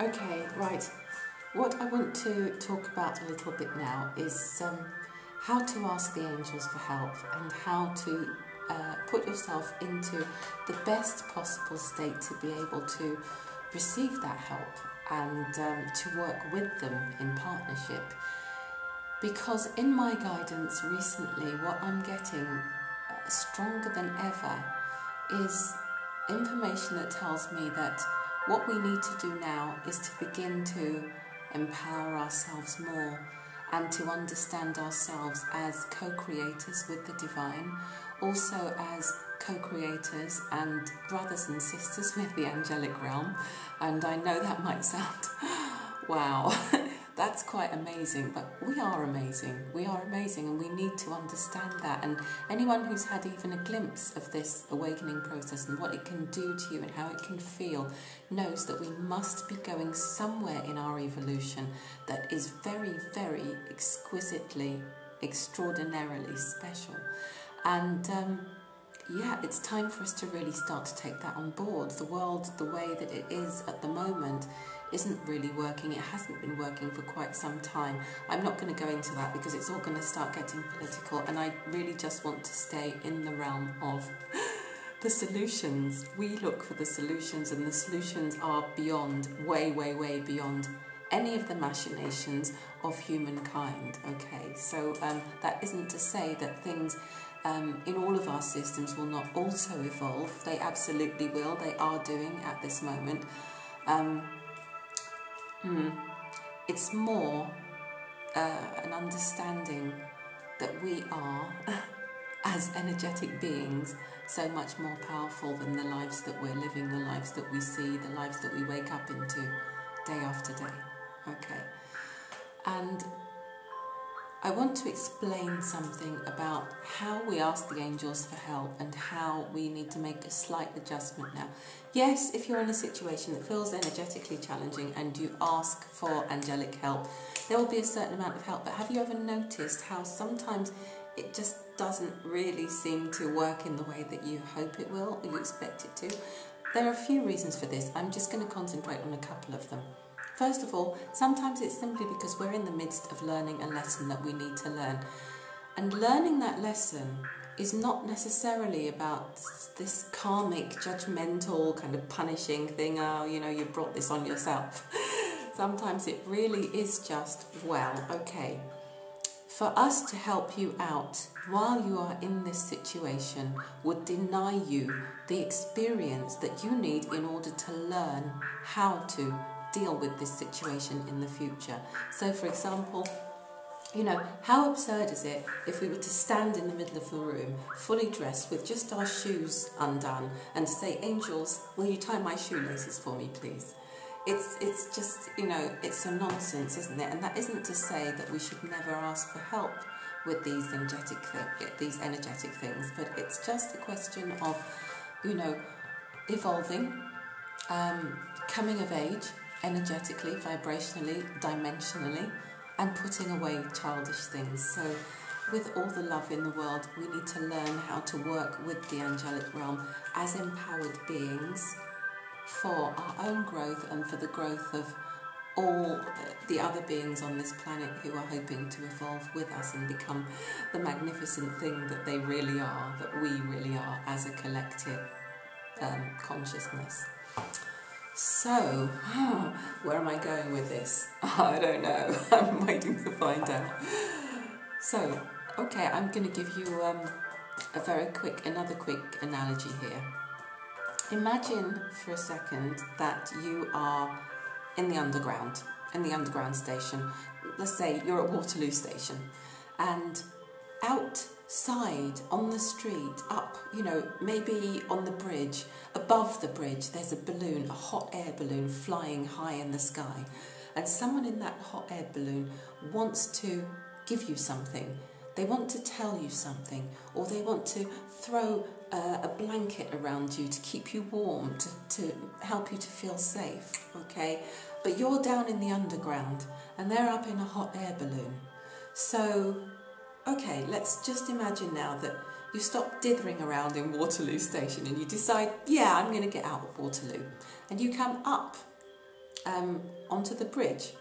Okay, right. What I want to talk about a little bit now is how to ask the angels for help and how to put yourself into the best possible state to be able to receive that help and to work with them in partnership. Because in my guidance recently, what I'm getting stronger than ever is information that tells me that what we need to do now is to begin to empower ourselves more and to understand ourselves as co-creators with the divine, also as co-creators and brothers and sisters with the angelic realm. And I know that might sound, wow, that's quite amazing, but we are amazing. We are amazing, and we need to understand that. And anyone who's had even a glimpse of this awakening process and what it can do to you and how it can feel knows that we must be going somewhere in our evolution that is very, very exquisitely, extraordinarily special. And yeah, it's time for us to really start to take that on board. The world, the way that it is at the moment, isn't really working. It hasn't been working for quite some time. I'm not going to go into that because it's all going to start getting political, and I really just want to stay in the realm of the solutions. We look for the solutions, and the solutions are beyond, way, way, way beyond any of the machinations of humankind, okay? So that isn't to say that things in all of our systems will not also evolve. They absolutely will. They are doing at this moment. It's more an understanding that we are, as energetic beings, so much more powerful than the lives that we're living, the lives that we see, the lives that we wake up into day after day. Okay. And I want to explain something about how we ask the angels for help and how we need to make a slight adjustment now. Yes, if you're in a situation that feels energetically challenging and you ask for angelic help, there will be a certain amount of help. But have you ever noticed how sometimes it just doesn't really seem to work in the way that you hope it will or you expect it to? There are a few reasons for this. I'm just going to concentrate on a couple of them. First of all, sometimes it's simply because we're in the midst of learning a lesson that we need to learn. And learning that lesson is not necessarily about this karmic, judgmental, kind of punishing thing, oh, you know, you brought this on yourself. Sometimes it really is just, well, okay, for us to help you out while you are in this situation would deny you the experience that you need in order to learn how to deal with this situation in the future. So for example, you know, how absurd is it if we were to stand in the middle of the room, fully dressed with just our shoes undone, and to say, angels, will you tie my shoelaces for me, please? It's just, you know, it's a nonsense, isn't it? And that isn't to say that we should never ask for help with these energetic things, but it's just a question of, you know, evolving, coming of age, energetically, vibrationally, dimensionally, and putting away childish things. So with all the love in the world, we need to learn how to work with the angelic realm as empowered beings for our own growth and for the growth of all the other beings on this planet who are hoping to evolve with us and become the magnificent thing that they really are, that we really are as a collective consciousness. So, where am I going with this? I don't know. I'm waiting to find out. So, okay, I'm going to give you another quick analogy here. Imagine for a second that you are in the underground station. Let's say you're at Waterloo Station, and outside on the street, up, you know, maybe on the bridge, above the bridge, there's a balloon, a hot air balloon flying high in the sky. And someone in that hot air balloon wants to give you something. They want to tell you something, or they want to throw a blanket around you to keep you warm, to help you to feel safe, okay? But you're down in the underground, and they're up in a hot air balloon. So, okay, let's just imagine now that you stop dithering around in Waterloo Station and you decide, yeah, I'm going to get out of Waterloo. And you come up onto the bridge.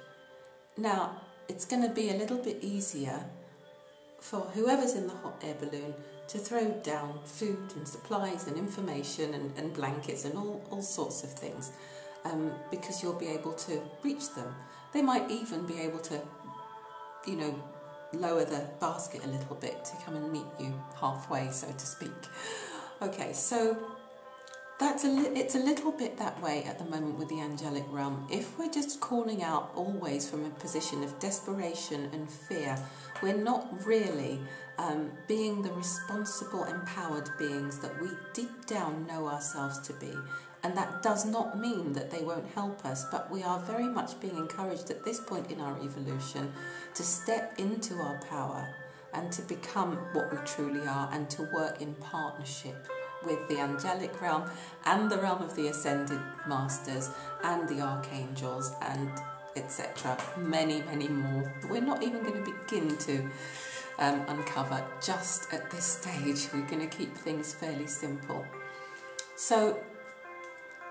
Now, it's going to be a little bit easier for whoever's in the hot air balloon to throw down food and supplies and information and blankets and all sorts of things, because you'll be able to reach them. They might even be able to, you know, lower the basket a little bit to come and meet you halfway, so to speak. Okay, so it's a little bit that way at the moment with the angelic realm. If we're just calling out always from a position of desperation and fear, we're not really being the responsible, empowered beings that we deep down know ourselves to be. And that does not mean that they won't help us, but we are very much being encouraged at this point in our evolution to step into our power and to become what we truly are, and to work in partnership with the angelic realm and the realm of the ascended masters and the archangels and etc. Many, many more. We're not even going to begin to uncover just at this stage. We're going to keep things fairly simple. So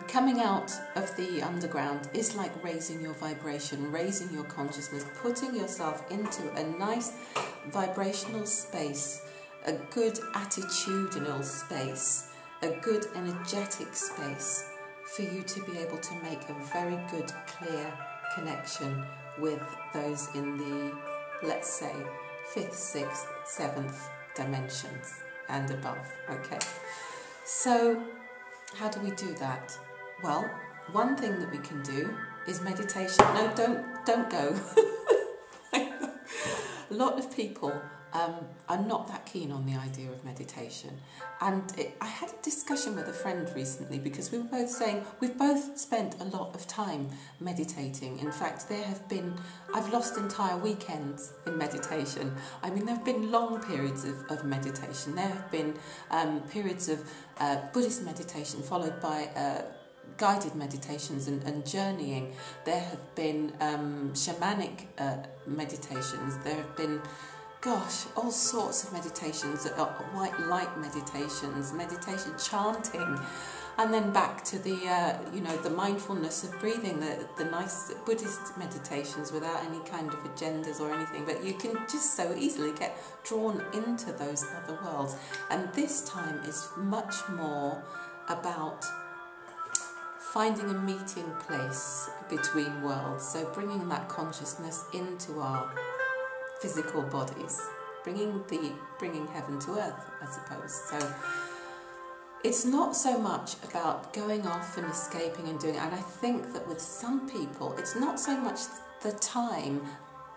coming out of the underground is like raising your vibration, raising your consciousness, putting yourself into a nice vibrational space, a good attitudinal space, a good energetic space for you to be able to make a very good, clear connection with those in the, let's say, 5th, 6th, 7th dimensions and above. Okay, so how do we do that? Well, one thing that we can do is meditation. No, don't go. A lot of people are not that keen on the idea of meditation. And I had a discussion with a friend recently, because we were both saying we've both spent a lot of time meditating. In fact, I've lost entire weekends in meditation. I mean, there have been long periods of meditation. There have been periods of Buddhist meditation followed by guided meditations and journeying. There have been shamanic meditations. There have been, gosh, all sorts of meditations, white light meditations, meditation, chanting, and then back to the the mindfulness of breathing, the nice Buddhist meditations without any kind of agendas or anything. But you can just so easily get drawn into those other worlds. And this time is much more about finding a meeting place between worlds, so bringing that consciousness into our physical bodies, bringing heaven to earth, I suppose. So it's not so much about going off and escaping and doing it. And I think that with some people, it's not so much the time.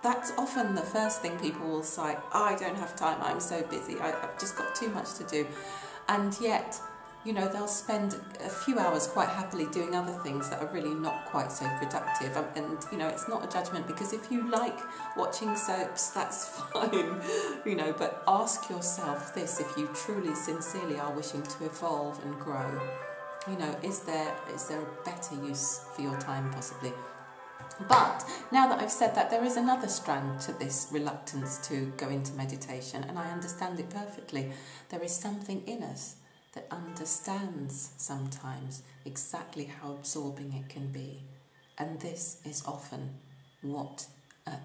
That's often the first thing people will say, oh, I don't have time, I'm so busy, I've just got too much to do. And yet, you know, they'll spend a few hours quite happily doing other things that are really not quite so productive. And, you know, it's not a judgment, because if you like watching soaps, that's fine, you know, but ask yourself this: if you truly, sincerely are wishing to evolve and grow, you know, is there a better use for your time possibly? But now that I've said that, there is another strand to this reluctance to go into meditation, and I understand it perfectly. There is something in us that understands sometimes exactly how absorbing it can be. And this is often what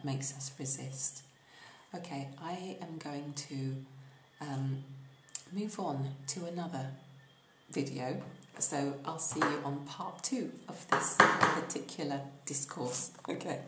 makes us resist. Okay, I am going to move on to another video. So I'll see you on part 2 of this particular discourse. Okay.